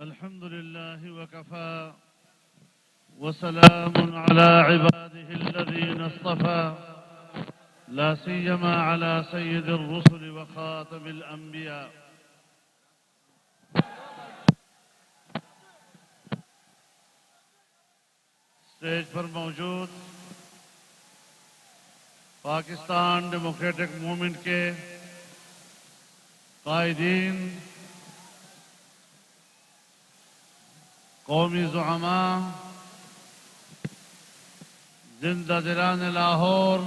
الحمد لله وكفى وسلام على عباده الذين اصطفى لا سيما على سيد الرسل وخاتم الأنبياء. اسٹیج پر موجود پاکستان ڈیموکریٹک موومنٹ کے قائدین، قومی زعماء، زندہ دلان لاہور،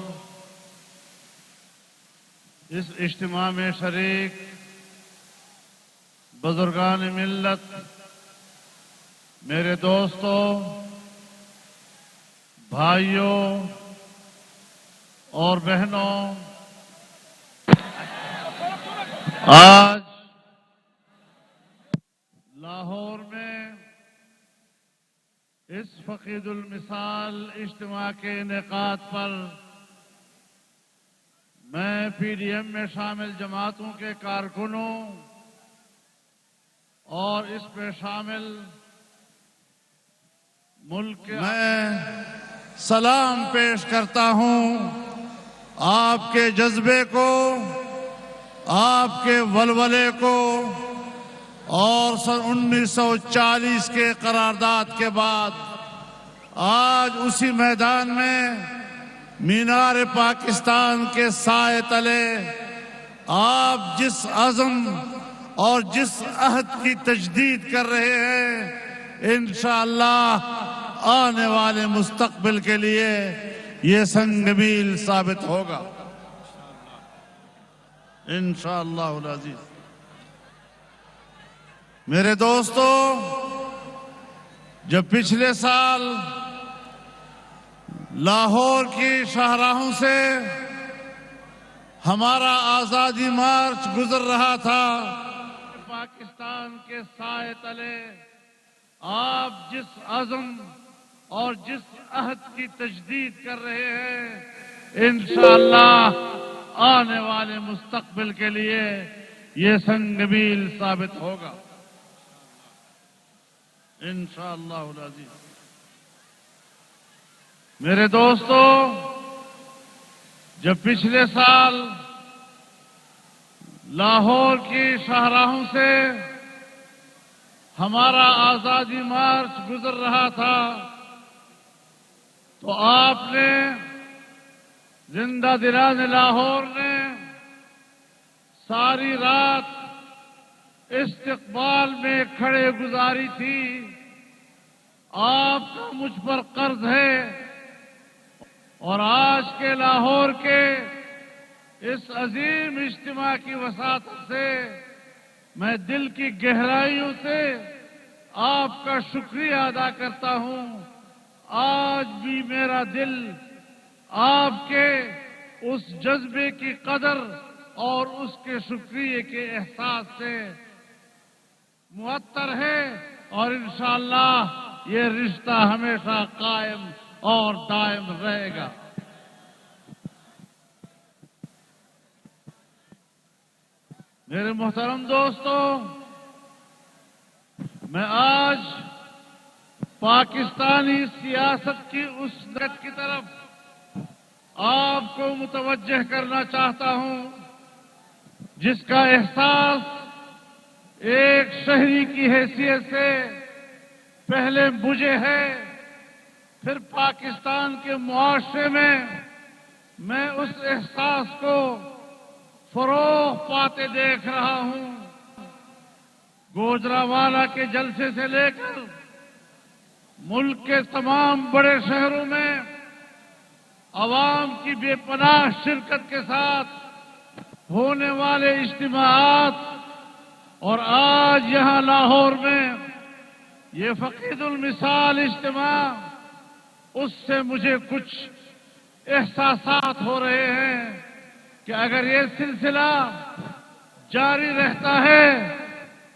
اس اجتماع میں شریک بزرگان ملت، میرے دوستوں، بھائیوں اور بہنوں، آج لاہور میں اس فقید المثال اجتماع کے انعقاد پر میں پی ڈی ایم میں شامل جماعتوں کے کارکنوں اور اس میں شامل ملک کے میں سلام پیش کرتا ہوں آپ کے جذبے کو، آپ کے ولولے کو، اور سن 1940 کے قرارداد کے بعد آج اسی میدان میں مینار پاکستان کے سائے تلے آپ جس عزم اور جس عہد کی تجدید کر رہے ہیں، انشاءاللہ آنے والے مستقبل کے لیے یہ سنگ میل ثابت ہوگا انشاءاللہ العزیز۔ میرے دوستو، جب پچھلے سال لاہور کی شاہراہوں سے ہمارا آزادی مارچ گزر رہا تھا، پاکستان کے سائے تلے آپ جس عزم اور جس عہد کی تجدید کر رہے ہیں، انشاءاللہ آنے والے مستقبل کے لیے یہ سنگ میل ثابت ہوگا انشاءاللہ العزیز۔ میرے دوستو، جب پچھلے سال لاہور کی شاہراہوں سے ہمارا آزادی مارچ گزر رہا تھا تو آپ نے، زندہ دلان لاہور نے ساری رات استقبال میں کھڑے گزاری تھی۔ آپ کا مجھ پر قرض ہے اور آج کے لاہور کے اس عظیم اجتماع کی وساطت سے میں دل کی گہرائیوں سے آپ کا شکریہ ادا کرتا ہوں۔ آج بھی میرا دل آپ کے اس جذبے کی قدر اور اس کے شکریہ کے احساس سے معطر ہے، اور انشاءاللہ یہ رشتہ ہمیشہ قائم اور دائم رہے گا۔ میرے محترم دوستو، میں آج پاکستانی سیاست کی اس نت کی طرف آپ کو متوجہ کرنا چاہتا ہوں جس کا احساس ایک شہری کی حیثیت سے پہلے مجھے ہے، پھر پاکستان کے معاشرے میں اس احساس کو فروغ پاتے دیکھ رہا ہوں۔ گوجرانوالہ کے جلسے سے لے کر ملک کے تمام بڑے شہروں میں عوام کی بے پناہ شرکت کے ساتھ ہونے والے اجتماعات، اور آج یہاں لاہور میں یہ فقید المثال اجتماع، اس سے مجھے کچھ احساسات ہو رہے ہیں کہ اگر یہ سلسلہ جاری رہتا ہے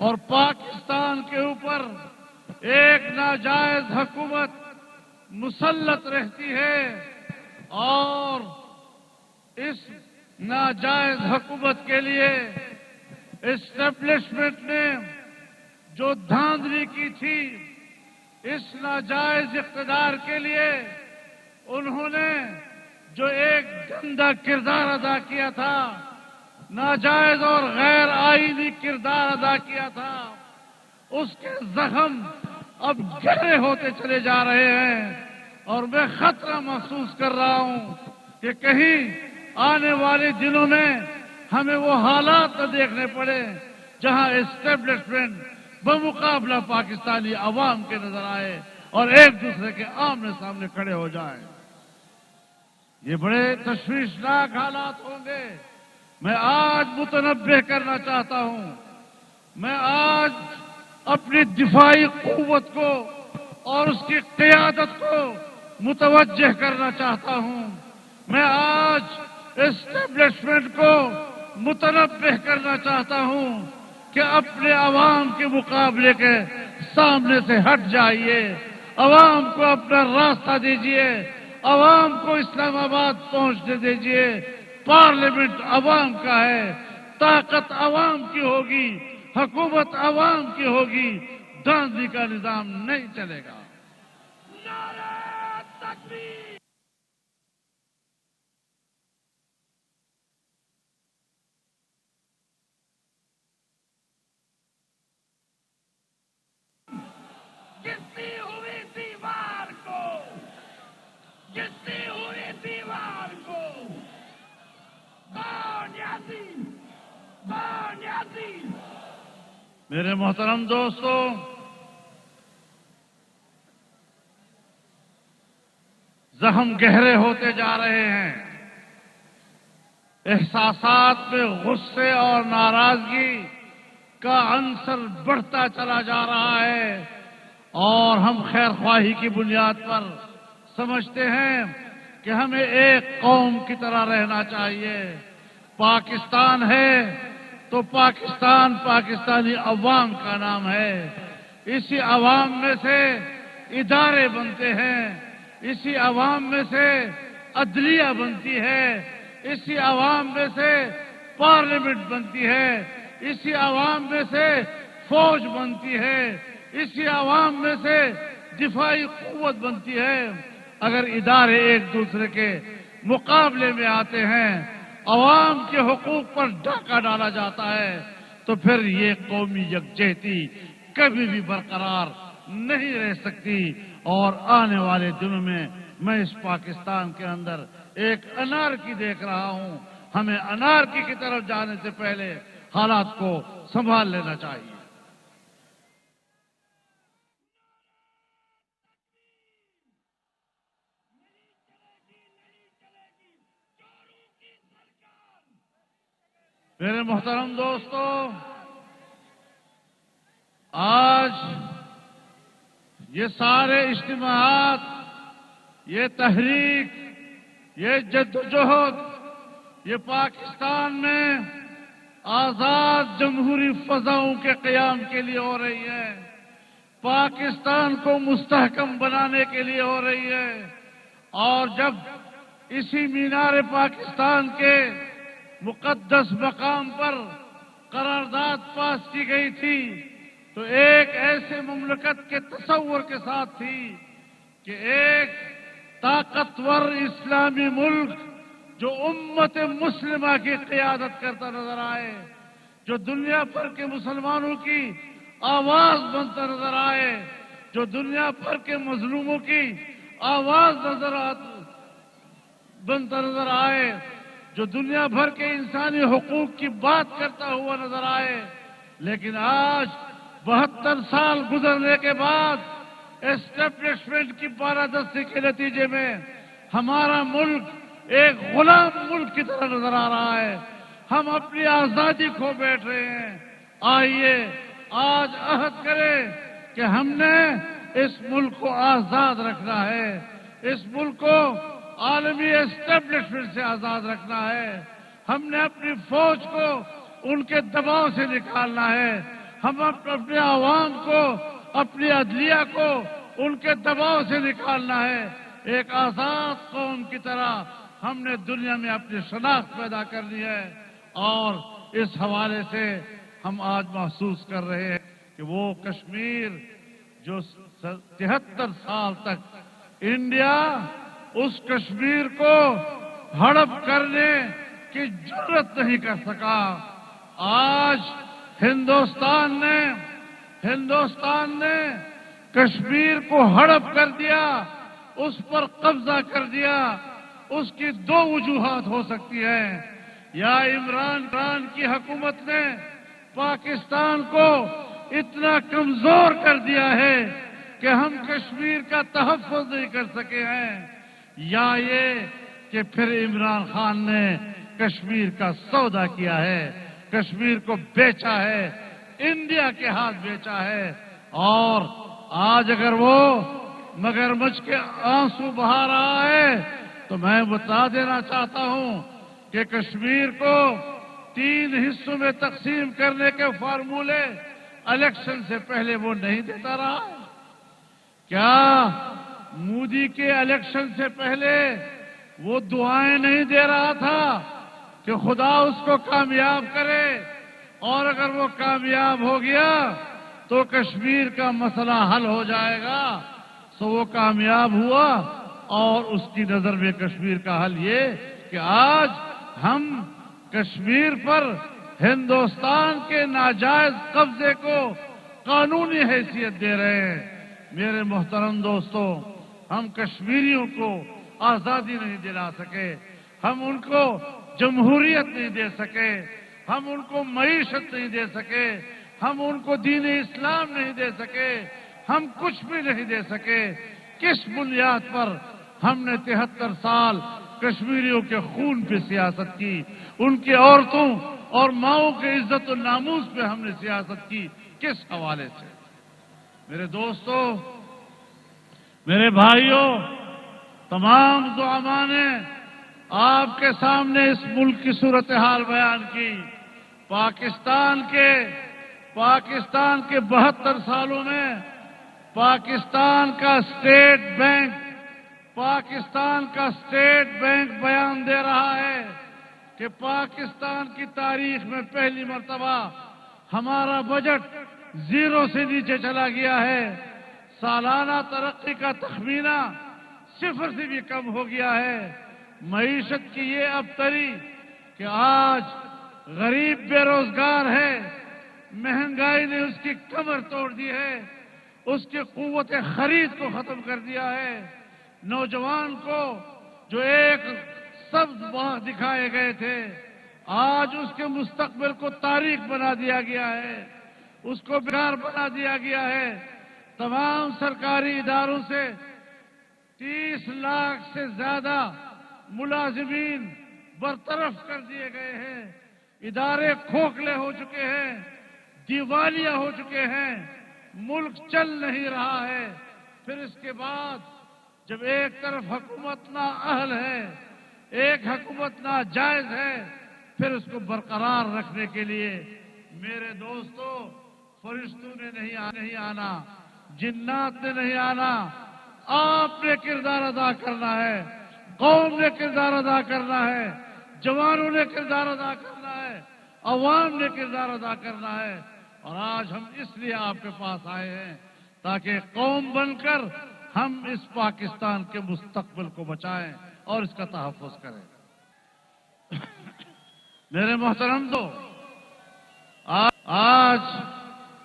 اور پاکستان کے اوپر ایک ناجائز حکومت مسلط رہتی ہے اور اس ناجائز حکومت کے لیے اسٹیبلشمنٹ نے جو دھاندلی کی تھی اس ناجائز اقتدار کے لیے، انہوں نے جو ایک گندا کردار ادا کیا تھا، ناجائز اور غیر آئینی کردار ادا کیا تھا، اس کے زخم اب گہرے ہوتے چلے جا رہے ہیں، اور میں خطرہ محسوس کر رہا ہوں کہ کہیں آنے والے دنوں میں ہمیں وہ حالات نہ دیکھنے پڑے جہاں اسٹیبلشمنٹ بمقابلہ پاکستانی عوام کے نظر آئے اور ایک دوسرے کے آمنے سامنے کھڑے ہو جائیں۔ یہ بڑے تشویشناک حالات ہوں گے۔ میں آج متنبہ کرنا چاہتا ہوں، میں آج اپنی دفاعی قوت کو اور اس کی قیادت کو متوجہ کرنا چاہتا ہوں، میں آج اسٹیبلشمنٹ کو متنبہ کرنا چاہتا ہوں کہ اپنے عوام کے مقابلے کے سامنے سے ہٹ جائیے، عوام کو اپنا راستہ دیجیے، عوام کو اسلام آباد پہنچنے دیجیے۔ پارلیمنٹ عوام کا ہے، طاقت عوام کی ہوگی، حکومت عوام کی ہوگی، دھاندلی کا نظام نہیں چلے گا۔ نعرہ تکبیر! گرتی ہوئی دیوار کو، گرتی ہوئی دیوار کو بنیادی بنیادی۔ میرے محترم دوستو، زخم گہرے ہوتے جا رہے ہیں، احساسات میں غصے اور ناراضگی کا عنصر بڑھتا چلا جا رہا ہے، اور ہم خیر خواہی کی بنیاد پر سمجھتے ہیں کہ ہمیں ایک قوم کی طرح رہنا چاہیے۔ پاکستان ہے تو پاکستان پاکستانی عوام کا نام ہے، اسی عوام میں سے ادارے بنتے ہیں، اسی عوام میں سے عدلیہ بنتی ہے، اسی عوام میں سے پارلیمنٹ بنتی ہے، اسی عوام میں سے فوج بنتی ہے، اسی عوام میں سے دفاعی قوت بنتی ہے۔ اگر ادارے ایک دوسرے کے مقابلے میں آتے ہیں، عوام کے حقوق پر ڈاکہ ڈالا جاتا ہے، تو پھر یہ قومی یکجہتی کبھی بھی برقرار نہیں رہ سکتی۔ اور آنے والے دنوں میں اس پاکستان کے اندر ایک انارکی دیکھ رہا ہوں۔ ہمیں انارکی کی طرف جانے سے پہلے حالات کو سنبھال لینا چاہیے۔ میرے محترم دوستو، آج یہ سارے اجتماعات، یہ تحریک، یہ جدوجہد، یہ پاکستان میں آزاد جمہوری فضاؤں کے قیام کے لیے ہو رہی ہے، پاکستان کو مستحکم بنانے کے لیے ہو رہی ہے۔ اور جب اسی مینار پاکستان کے مقدس مقام پر قرارداد پاس کی گئی تھی، تو ایک ایسے مملکت کے تصور کے ساتھ تھی کہ ایک طاقتور اسلامی ملک جو امت مسلمہ کی قیادت کرتا نظر آئے، جو دنیا بھر کے مسلمانوں کی آواز بنتا نظر آئے، جو دنیا بھر کے مظلوموں کی آواز بنتا نظر آئے، جو دنیا بھر کے انسانی حقوق کی بات کرتا ہوا نظر آئے۔ لیکن آج 72 سال گزرنے کے بعد اسٹیبلشمنٹ کی بالادستی کے نتیجے میں ہمارا ملک ایک غلام ملک کی طرح نظر آ رہا ہے۔ ہم اپنی آزادی کھو بیٹھ رہے ہیں۔ آئیے آج عہد کریں کہ ہم نے اس ملک کو آزاد رکھنا ہے، اس ملک کو عالمی اسٹیبلشمنٹ سے آزاد رکھنا ہے۔ ہم نے اپنی فوج کو ان کے دباؤ سے نکالنا ہے، ہم اپنے عوام کو، اپنی عدلیہ کو ان کے دباؤ سے نکالنا ہے۔ ایک آزاد قوم کی طرح ہم نے دنیا میں اپنی شناخت پیدا کرنی ہے، اور اس حوالے سے ہم آج محسوس کر رہے ہیں کہ وہ کشمیر جو 73 سال تک انڈیا اس کشمیر کو ہڑپ کرنے کی جرت نہیں کر سکا، آج ہندوستان نے کشمیر کو ہڑپ کر دیا، اس پر قبضہ کر دیا۔ اس کی دو وجوہات ہو سکتی ہیں، یا عمران خان کی حکومت نے پاکستان کو اتنا کمزور کر دیا ہے کہ ہم کشمیر کا تحفظ نہیں کر سکے ہیں، یا یہ کہ پھر عمران خان نے کشمیر کا سودا کیا ہے، کشمیر کو بیچا ہے، انڈیا کے ہاتھ بیچا ہے۔ اور آج اگر وہ مگرمچھ کے آنسو بہا رہا ہے تو میں بتا دینا چاہتا ہوں کہ کشمیر کو 3 حصوں میں تقسیم کرنے کے فارمولے الیکشن سے پہلے وہ نہیں دیتا رہا۔ کیا مودی کے الیکشن سے پہلے وہ دعائیں نہیں دے رہا تھا کہ خدا اس کو کامیاب کرے، اور اگر وہ کامیاب ہو گیا تو کشمیر کا مسئلہ حل ہو جائے گا؟ سو وہ کامیاب ہوا، اور اس کی نظر میں کشمیر کا حل یہ کہ آج ہم کشمیر پر ہندوستان کے ناجائز قبضے کو قانونی حیثیت دے رہے ہیں۔ میرے محترم دوستو، ہم کشمیریوں کو آزادی نہیں دلا سکے، ہم ان کو جمہوریت نہیں دے سکے، ہم ان کو معیشت نہیں دے سکے، ہم ان کو دین اسلام نہیں دے سکے، ہم کچھ بھی نہیں دے سکے۔ کس بنیاد پر ہم نے 73 سال کشمیریوں کے خون پہ سیاست کی، ان کی عورتوں اور ماؤں کے عزت و ناموس پہ ہم نے سیاست کی؟ کس حوالے سے؟ میرے دوستو، میرے بھائیوں، تمام زعماء نے آپ کے سامنے اس ملک کی صورتحال بیان کی۔ پاکستان کے 72 سالوں میں پاکستان کا اسٹیٹ بینک بیان دے رہا ہے کہ پاکستان کی تاریخ میں پہلی مرتبہ ہمارا بجٹ 0 سے نیچے چلا گیا ہے، سالانہ ترقی کا تخمینہ 0 سے بھی کم ہو گیا ہے۔ معیشت کی یہ ابتری کہ آج غریب بے روزگار ہے، مہنگائی نے اس کی کمر توڑ دی ہے، اس کی قوت خرید کو ختم کر دیا ہے۔ نوجوان کو جو ایک سبز باغ دکھائے گئے تھے، آج اس کے مستقبل کو تاریخ بنا دیا گیا ہے، اس کو بیکار بنا دیا گیا ہے۔ تمام سرکاری اداروں سے 30 لاکھ سے زیادہ ملازمین برطرف کر دیے گئے ہیں، ادارے کھوکھلے ہو چکے ہیں، دیوالیہ ہو چکے ہیں، ملک چل نہیں رہا ہے۔ پھر اس کے بعد جب ایک طرف حکومت نااہل ہے، ایک حکومت ناجائز ہے، پھر اس کو برقرار رکھنے کے لیے میرے دوستو، فرشتوں نے نہیں آنا، جنات نے نہیں آنا، آپ نے کردار ادا کرنا ہے، قوم نے کردار ادا کرنا ہے، جوانوں نے کردار ادا کرنا ہے، عوام نے کردار ادا کرنا ہے۔ اور آج ہم اس لیے آپ کے پاس آئے ہیں تاکہ قوم بن کر ہم اس پاکستان کے مستقبل کو بچائیں اور اس کا تحفظ کریں۔ میرے محترم دو، آج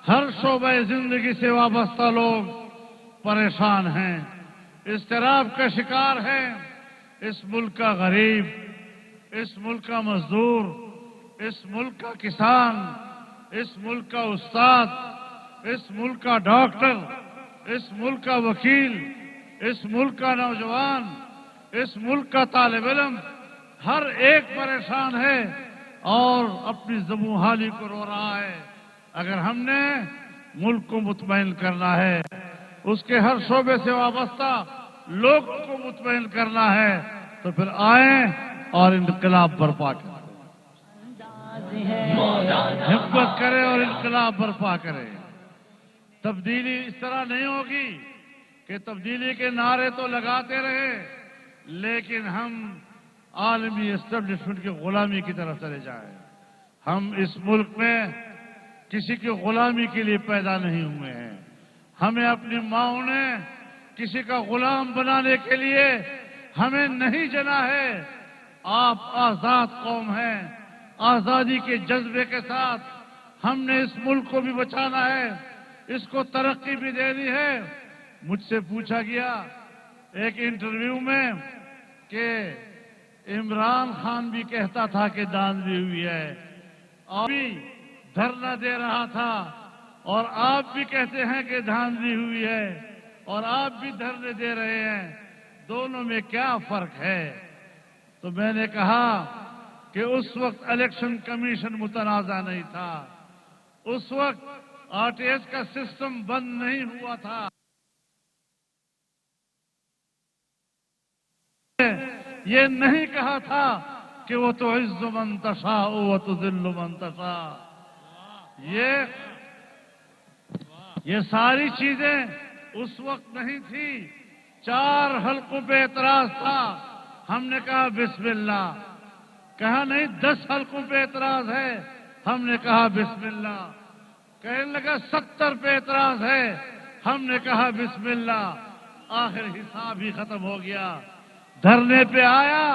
ہر شعبہ زندگی سے وابستہ لوگ پریشان ہیں، اضطراب کا شکار ہیں۔ اس ملک کا غریب، اس ملک کا مزدور، اس ملک کا کسان، اس ملک کا استاد، اس ملک کا ڈاکٹر، اس ملک کا وکیل، اس ملک کا نوجوان، اس ملک کا طالب علم، ہر ایک پریشان ہے اور اپنی زبوں حالی کو رو رہا ہے۔ اگر ہم نے ملک کو مطمئن کرنا ہے، اس کے ہر شعبے سے وابستہ لوگوں کو مطمئن کرنا ہے، تو پھر آئیں اور انقلاب برپا کریں، ہمت کرے اور انقلاب برپا کرے۔ تبدیلی اس طرح نہیں ہوگی کہ تبدیلی کے نعرے تو لگاتے رہے لیکن ہم عالمی اسٹیبلشمنٹ کی غلامی کی طرف چلے جائیں۔ ہم اس ملک میں کسی کی غلامی کے لیے پیدا نہیں ہوئے ہیں. ہمیں اپنی ماؤں نے کسی کا غلام بنانے کے لیے ہمیں نہیں جنا ہے. آپ آزاد قوم ہیں. آزادی کے جذبے کے ساتھ ہم نے اس ملک کو بھی بچانا ہے, اس کو ترقی بھی دینی ہے. مجھ سے پوچھا گیا ایک انٹرویو میں کہ عمران خان بھی کہتا تھا کہ دھاندلی ہوئی ہے, اور بھی دھرنا دے رہا تھا, اور آپ بھی کہتے ہیں کہ دھاندلی ہوئی ہے, اور آپ بھی دھرنے دے رہے ہیں. دونوں میں کیا فرق ہے؟ تو میں نے کہا کہ اس وقت الیکشن کمیشن متنازع نہیں تھا, اس وقت RTS کا سسٹم بند نہیں ہوا تھا. یہ نہیں کہا تھا کہ وہ تو عز من تشاء و تذل من تشاء. یہ ساری چیزیں اس وقت نہیں تھی. 4 حلقوں پہ اعتراض تھا, ہم نے کہا بسم اللہ. کہا نہیں 10 حلقوں پہ اعتراض ہے, ہم نے کہا بسم اللہ. کہنے لگا 70 پہ اعتراض ہے, ہم نے کہا بسم اللہ. آخر حساب ہی ختم ہو گیا. دھرنے پہ آیا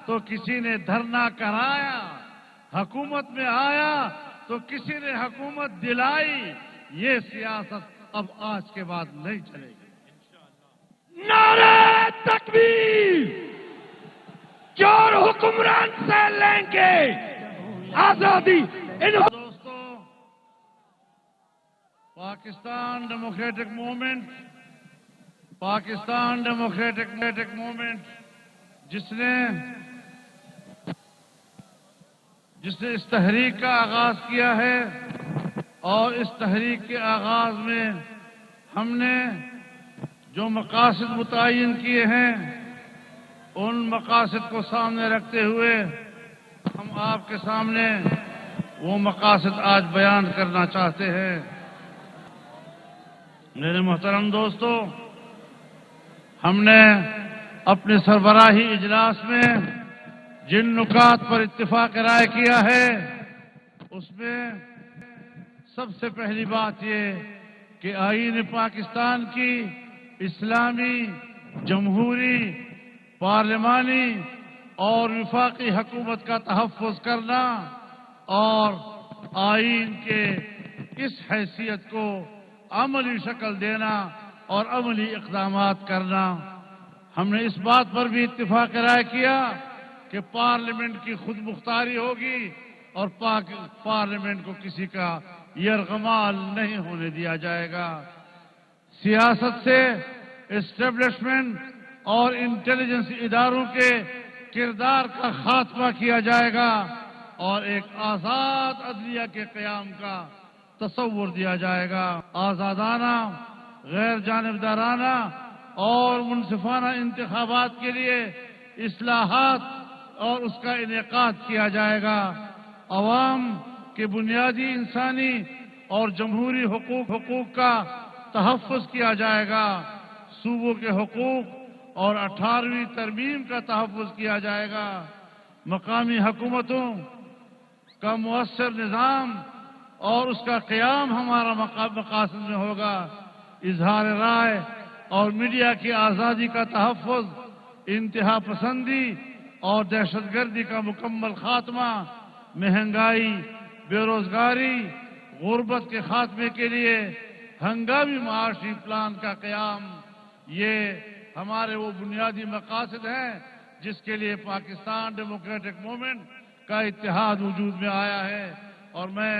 تو کسی نے دھرنا کرایا, حکومت میں آیا تو کسی نے حکومت دلائی. یہ سیاست اب آج کے بعد نہیں چلے گی. نعرہ تکبیر! چور حکمران سے لیں گے آزادی. دوستو, پاکستان ڈیموکریٹک موومنٹ جس نے اس تحریک کا آغاز کیا ہے, اور اس تحریک کے آغاز میں ہم نے جو مقاصد متعین کیے ہیں, ان مقاصد کو سامنے رکھتے ہوئے ہم آپ کے سامنے وہ مقاصد آج بیان کرنا چاہتے ہیں. میرے محترم دوستو, ہم نے اپنے سربراہی اجلاس میں جن نکات پر اتفاق رائے کیا ہے, اس میں سب سے پہلی بات یہ کہ آئین پاکستان کی اسلامی, جمہوری, پارلیمانی اور وفاقی حکومت کا تحفظ کرنا, اور آئین کے اس حیثیت کو عملی شکل دینا اور عملی اقدامات کرنا. ہم نے اس بات پر بھی اتفاق رائے کیا کہ پارلیمنٹ کی خود مختاری ہوگی, اور پارلیمنٹ کو کسی کا یرغمال نہیں ہونے دیا جائے گا. سیاست سے اسٹیبلشمنٹ اور انٹیلیجنس اداروں کے کردار کا خاتمہ کیا جائے گا, اور ایک آزاد عدلیہ کے قیام کا تصور دیا جائے گا. آزادانہ, غیر جانبدارانہ اور منصفانہ انتخابات کے لیے اصلاحات اور اس کا انعقاد کیا جائے گا. عوام کے بنیادی انسانی اور جمہوری حقوق کا تحفظ کیا جائے گا. صوبوں کے حقوق اور 18ویں ترمیم کا تحفظ کیا جائے گا. مقامی حکومتوں کا مؤثر نظام اور اس کا قیام ہمارا مقاصد میں ہوگا. اظہار رائے اور میڈیا کی آزادی کا تحفظ, انتہا پسندی اور دہشت گردی کا مکمل خاتمہ, مہنگائی, بے روزگاری, غربت کے خاتمے کے لیے ہنگامی معاشی پلان کا قیام, یہ ہمارے وہ بنیادی مقاصد ہیں جس کے لیے پاکستان ڈیموکریٹک موومنٹ کا اتحاد وجود میں آیا ہے. اور میں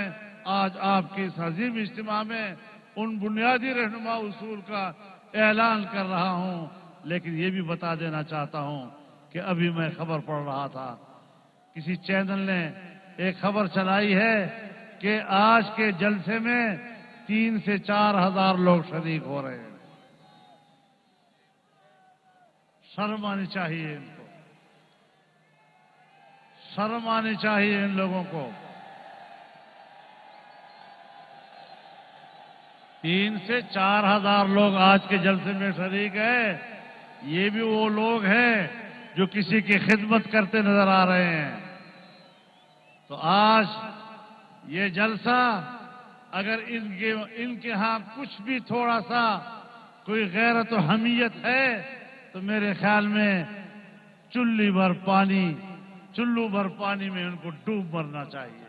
آج آپ کے اس عظیم اجتماع میں ان بنیادی رہنما اصول کا اعلان کر رہا ہوں. لیکن یہ بھی بتا دینا چاہتا ہوں کہ ابھی میں خبر پڑھ رہا تھا, کسی چینل نے ایک خبر چلائی ہے کہ آج کے جلسے میں 3 سے 4 ہزار لوگ شریک ہو رہے ہیں. شرم آنی چاہیے ان کو, شرم آنی چاہیے ان لوگوں کو. 3 سے 4 ہزار لوگ آج کے جلسے میں شریک ہیں. یہ بھی وہ لوگ ہیں جو کسی کی خدمت کرتے نظر آ رہے ہیں. تو آج یہ جلسہ اگر ان کے ہاں کچھ بھی تھوڑا سا کوئی غیرت و حمیت ہے تو میرے خیال میں چلو بھر پانی میں ان کو ڈوب مرنا چاہیے.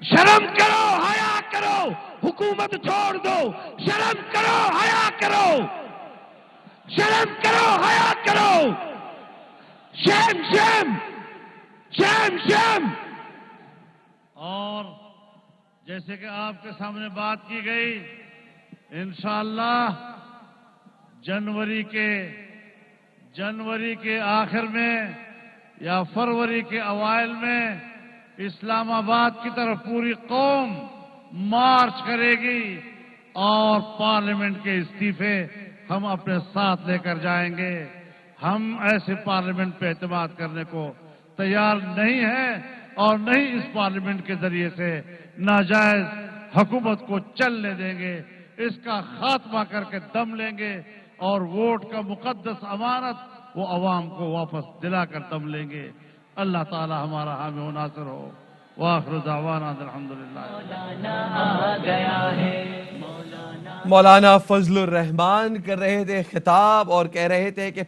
شرم کرو، حیا کرو، حکومت چھوڑ دو. شرم کرو، حیا کرو، شرم کرو، حیا کرو. شیم شیم شیم شیم. اور جیسے کہ آپ کے سامنے بات کی گئی، انشاءاللہ جنوری کے آخر میں یا فروری کے اوائل میں اسلام آباد کی طرف پوری قوم مارچ کرے گی اور پارلیمنٹ کے استعفے ہم اپنے ساتھ لے کر جائیں گے. ہم ایسے پارلیمنٹ پہ اعتماد کرنے کو تیار نہیں ہیں اور نہیں اس پارلیمنٹ کے ذریعے سے ناجائز حکومت کو چلنے دیں گے. اس کا خاتمہ کر کے دم لیں گے اور ووٹ کا مقدس امانت وہ عوام کو واپس دلا کر دم لیں گے. اللہ تعالی ہمارا حامی و ناصر ہو. وآخر دعوانا الحمدللہ. مولانا فضل الرحمان کر رہے تھے خطاب اور کہہ رہے تھے کہ